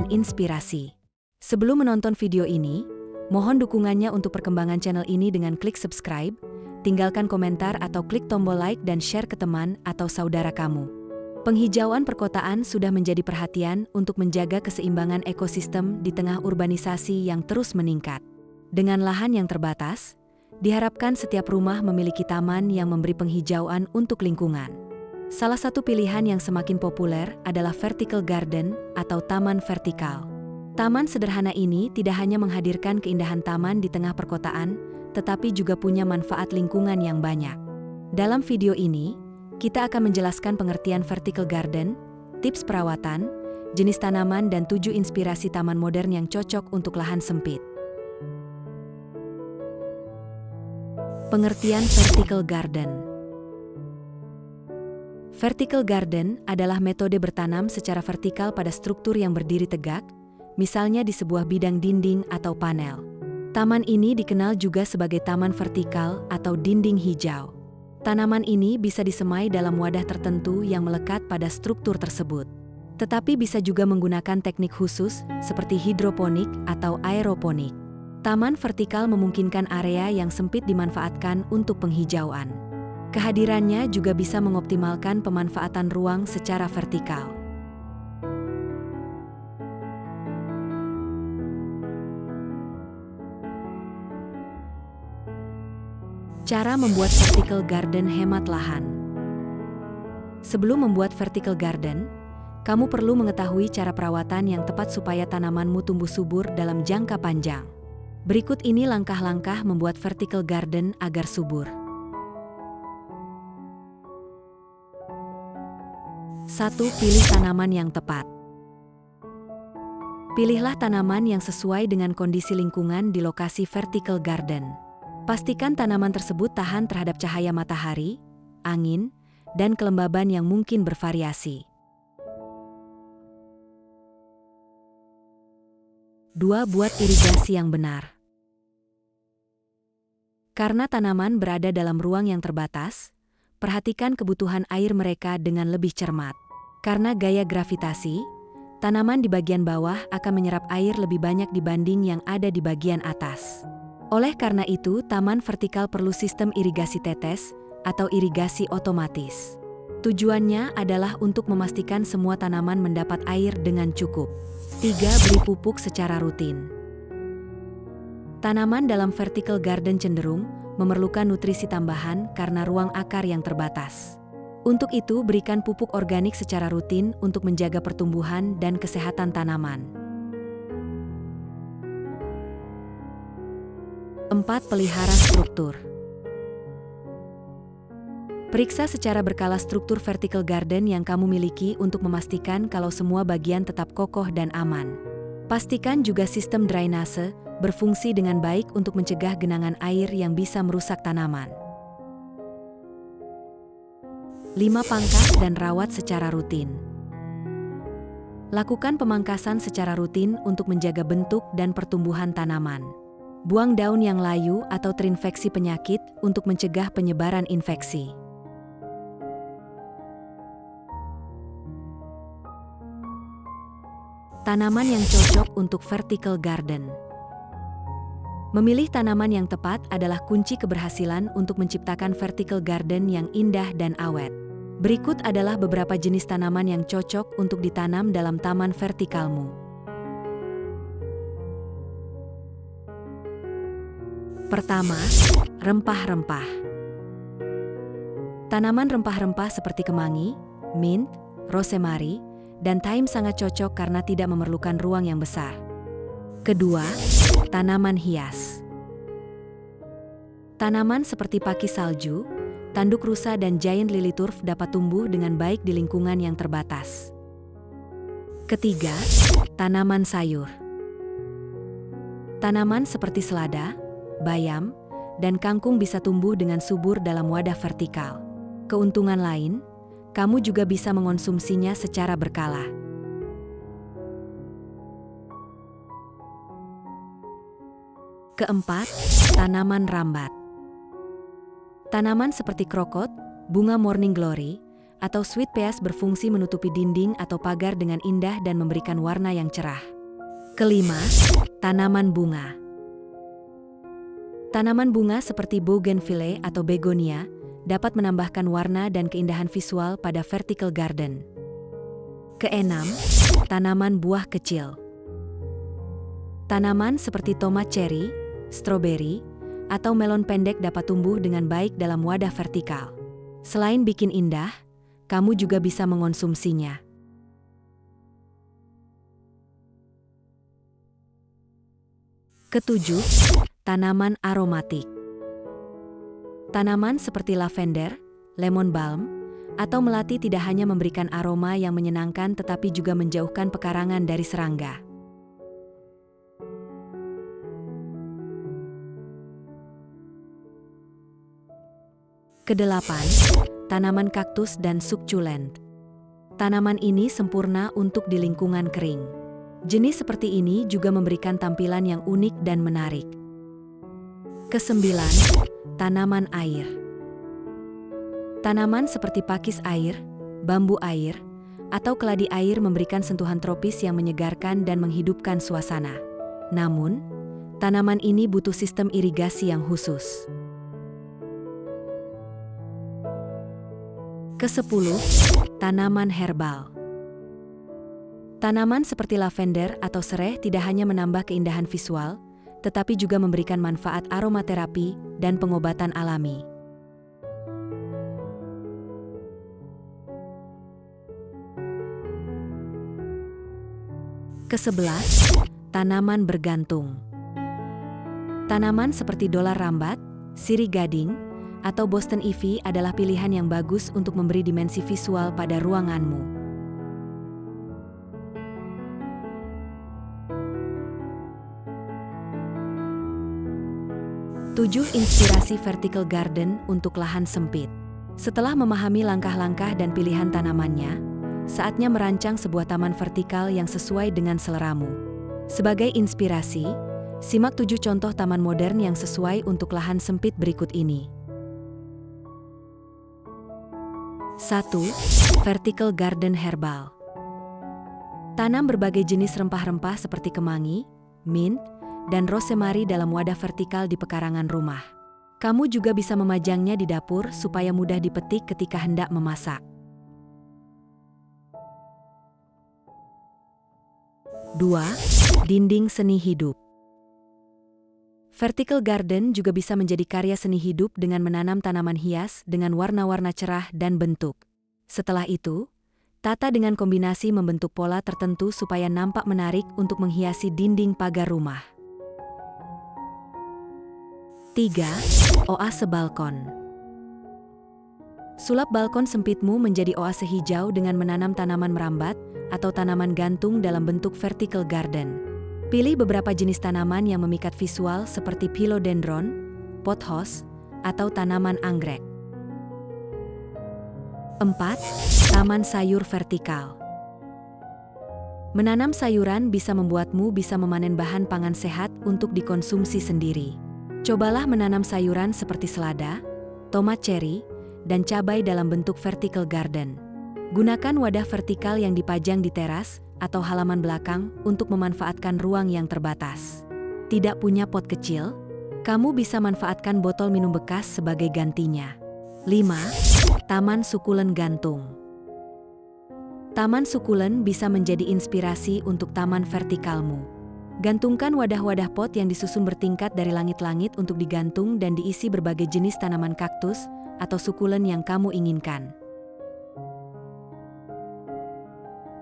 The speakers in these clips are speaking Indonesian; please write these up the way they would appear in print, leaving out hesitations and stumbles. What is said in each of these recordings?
inspirasi. Sebelum menonton video ini, mohon dukungannya untuk perkembangan channel ini dengan klik subscribe, tinggalkan komentar atau klik tombol like dan share ke teman atau saudara kamu. Penghijauan perkotaan sudah menjadi perhatian untuk menjaga keseimbangan ekosistem di tengah urbanisasi yang terus meningkat. Dengan lahan yang terbatas, diharapkan setiap rumah memiliki taman yang memberi penghijauan untuk lingkungan. Salah satu pilihan yang semakin populer adalah vertical garden atau taman vertikal. Taman sederhana ini tidak hanya menghadirkan keindahan taman di tengah perkotaan, tetapi juga punya manfaat lingkungan yang banyak. Dalam video ini, kita akan menjelaskan pengertian vertical garden, tips perawatan, jenis tanaman dan 7 inspirasi taman modern yang cocok untuk lahan sempit. Pengertian vertical garden. Vertical garden adalah metode bertanam secara vertikal pada struktur yang berdiri tegak, misalnya di sebuah bidang dinding atau panel. Taman ini dikenal juga sebagai taman vertikal atau dinding hijau. Tanaman ini bisa disemai dalam wadah tertentu yang melekat pada struktur tersebut. Tetapi bisa juga menggunakan teknik khusus seperti hidroponik atau aeroponik. Taman vertikal memungkinkan area yang sempit dimanfaatkan untuk penghijauan. Kehadirannya juga bisa mengoptimalkan pemanfaatan ruang secara vertikal. Cara membuat vertical garden hemat lahan. Sebelum membuat vertical garden, kamu perlu mengetahui cara perawatan yang tepat supaya tanamanmu tumbuh subur dalam jangka panjang. Berikut ini langkah-langkah membuat vertical garden agar subur. 1. Pilih tanaman yang tepat. Pilihlah tanaman yang sesuai dengan kondisi lingkungan di lokasi vertical garden. Pastikan tanaman tersebut tahan terhadap cahaya matahari, angin, dan kelembaban yang mungkin bervariasi. 2. Buat irigasi yang benar. Karena tanaman berada dalam ruang yang terbatas, perhatikan kebutuhan air mereka dengan lebih cermat. Karena gaya gravitasi, tanaman di bagian bawah akan menyerap air lebih banyak dibanding yang ada di bagian atas. Oleh karena itu, taman vertikal perlu sistem irigasi tetes atau irigasi otomatis. Tujuannya adalah untuk memastikan semua tanaman mendapat air dengan cukup. 3. Beri pupuk secara rutin. Tanaman dalam vertical garden cenderung memerlukan nutrisi tambahan karena ruang akar yang terbatas. Untuk itu, berikan pupuk organik secara rutin untuk menjaga pertumbuhan dan kesehatan tanaman. 4. Pelihara struktur. Periksa secara berkala struktur vertical garden yang kamu miliki untuk memastikan kalau semua bagian tetap kokoh dan aman. Pastikan juga sistem drainase berfungsi dengan baik untuk mencegah genangan air yang bisa merusak tanaman. 5. Pangkas dan rawat secara rutin. Lakukan pemangkasan secara rutin untuk menjaga bentuk dan pertumbuhan tanaman. Buang daun yang layu atau terinfeksi penyakit untuk mencegah penyebaran infeksi. Tanaman yang cocok untuk vertical garden. Memilih tanaman yang tepat adalah kunci keberhasilan untuk menciptakan vertical garden yang indah dan awet. Berikut adalah beberapa jenis tanaman yang cocok untuk ditanam dalam taman vertikalmu. Pertama, rempah-rempah. Tanaman rempah-rempah seperti kemangi, mint, rosemary, dan thyme sangat cocok karena tidak memerlukan ruang yang besar. Kedua, tanaman hias. Tanaman seperti pakis salju, tanduk rusa dan giant lily turf dapat tumbuh dengan baik di lingkungan yang terbatas. Ketiga, tanaman sayur. Tanaman seperti selada, bayam, dan kangkung bisa tumbuh dengan subur dalam wadah vertikal. Keuntungan lain, kamu juga bisa mengonsumsinya secara berkala. Keempat, tanaman rambat. Tanaman seperti krokot, bunga morning glory, atau sweet peas berfungsi menutupi dinding atau pagar dengan indah dan memberikan warna yang cerah. Kelima, tanaman bunga. Tanaman bunga seperti bougainvillea atau begonia dapat menambahkan warna dan keindahan visual pada vertical garden. Keenam, tanaman buah kecil. Tanaman seperti tomat cherry, stroberi, atau melon pendek dapat tumbuh dengan baik dalam wadah vertikal. Selain bikin indah, kamu juga bisa mengonsumsinya. Ketujuh, tanaman aromatik. Tanaman seperti lavender, lemon balm, atau melati tidak hanya memberikan aroma yang menyenangkan tetapi juga menjauhkan pekarangan dari serangga. Kedelapan, tanaman kaktus dan succulent. Tanaman ini sempurna untuk di lingkungan kering. Jenis seperti ini juga memberikan tampilan yang unik dan menarik. Kesembilan, tanaman air. Tanaman seperti pakis air, bambu air, atau keladi air memberikan sentuhan tropis yang menyegarkan dan menghidupkan suasana. Namun, tanaman ini butuh sistem irigasi yang khusus. Kesepuluh, tanaman herbal. Tanaman seperti lavender atau sereh tidak hanya menambah keindahan visual, tetapi juga memberikan manfaat aromaterapi dan pengobatan alami. Kesebelas, tanaman bergantung. Tanaman seperti dolar rambat, sirih gading, atau Boston Ivy adalah pilihan yang bagus untuk memberi dimensi visual pada ruanganmu. Tujuh, inspirasi vertical garden untuk lahan sempit. Setelah memahami langkah-langkah dan pilihan tanamannya, saatnya merancang sebuah taman vertikal yang sesuai dengan seleramu. Sebagai inspirasi, simak 7 contoh taman modern yang sesuai untuk lahan sempit berikut ini. 1. Vertical garden herbal. Tanam berbagai jenis rempah-rempah seperti kemangi, mint, dan rosemary dalam wadah vertikal di pekarangan rumah. Kamu juga bisa memajangnya di dapur supaya mudah dipetik ketika hendak memasak. 2. Dinding seni hidup. Vertical garden juga bisa menjadi karya seni hidup dengan menanam tanaman hias dengan warna-warna cerah dan bentuk. Setelah itu, tata dengan kombinasi membentuk pola tertentu supaya nampak menarik untuk menghiasi dinding pagar rumah. 3. Oase balkon. Sulap balkon sempitmu menjadi oase hijau dengan menanam tanaman merambat atau tanaman gantung dalam bentuk vertical garden. Pilih beberapa jenis tanaman yang memikat visual seperti philodendron, pothos, atau tanaman anggrek. 4. Taman sayur vertikal. Menanam sayuran bisa membuatmu bisa memanen bahan pangan sehat untuk dikonsumsi sendiri. Cobalah menanam sayuran seperti selada, tomat cherry, dan cabai dalam bentuk vertical garden. Gunakan wadah vertikal yang dipajang di teras atau halaman belakang untuk memanfaatkan ruang yang terbatas. Tidak punya pot kecil? Kamu bisa manfaatkan botol minum bekas sebagai gantinya. 5. Taman sukulen gantung. Taman sukulen bisa menjadi inspirasi untuk taman vertikalmu. Gantungkan wadah-wadah pot yang disusun bertingkat dari langit-langit untuk digantung dan diisi berbagai jenis tanaman kaktus atau sukulen yang kamu inginkan.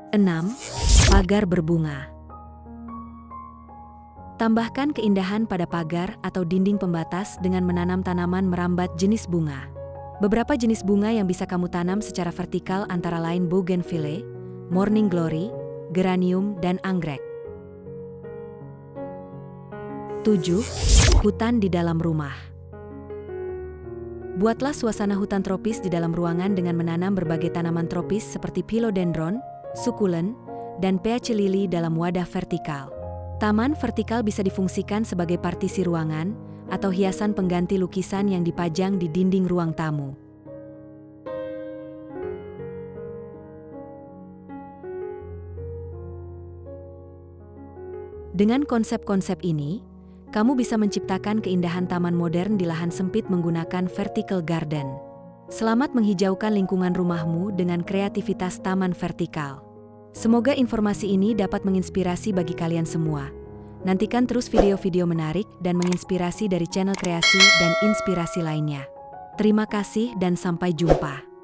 6. Pagar berbunga. Tambahkan keindahan pada pagar atau dinding pembatas dengan menanam tanaman merambat jenis bunga. Beberapa jenis bunga yang bisa kamu tanam secara vertikal antara lain bougainvillea, morning glory, geranium, dan anggrek. 7. Hutan di dalam rumah. Buatlah suasana hutan tropis di dalam ruangan dengan menanam berbagai tanaman tropis seperti philodendron, sukulen, dan peace lily dalam wadah vertikal. Taman vertikal bisa difungsikan sebagai partisi ruangan atau hiasan pengganti lukisan yang dipajang di dinding ruang tamu. 8. Dengan konsep-konsep ini, kamu bisa menciptakan keindahan taman modern di lahan sempit menggunakan vertical garden. Selamat menghijaukan lingkungan rumahmu dengan kreativitas taman vertikal. Semoga informasi ini dapat menginspirasi bagi kalian semua. Nantikan terus video-video menarik dan menginspirasi dari channel kreasi dan inspirasi lainnya. Terima kasih dan sampai jumpa.